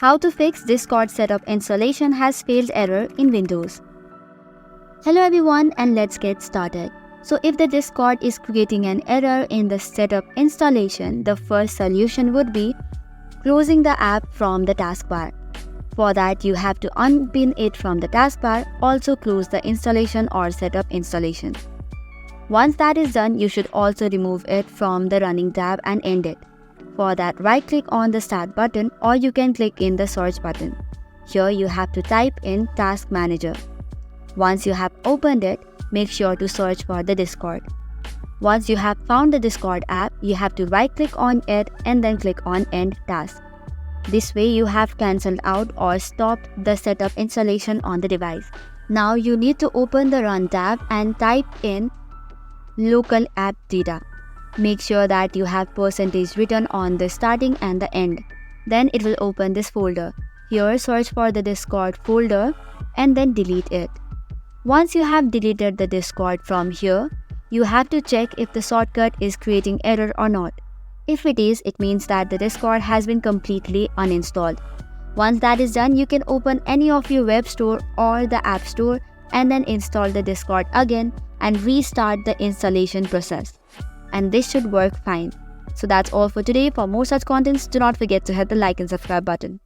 How to fix Discord setup installation has failed error in Windows. Hello everyone, and let's get started. So if the Discord is creating an error in the setup installation, the first solution would be closing the app from the taskbar. For that, you have to unpin it from the taskbar, also close the installation or setup installation. Once that is done, you should also remove it from the running tab and end it. For that, right-click on the Start button, or you can click in the Search button. Here you have to type in Task Manager. Once you have opened it, make sure to search for the Discord. Once you have found the Discord app, you have to right-click on it and then click on End Task. This way you have cancelled out or stopped the setup installation on the device. Now you need to open the Run tab and type in Local App Data. Make sure that you have percentage written on the starting and the end. Then it will open this folder. Here search for the Discord folder and then delete it. Once you have deleted the Discord from here, you have to check if the shortcut is creating error or not. If it is, it means that the Discord has been completely uninstalled. Once that is done, you can open any of your web store or the app store and then install the Discord again and restart the installation process. And this should work fine. So that's all for today. For more such contents, do not forget to hit the like and subscribe button.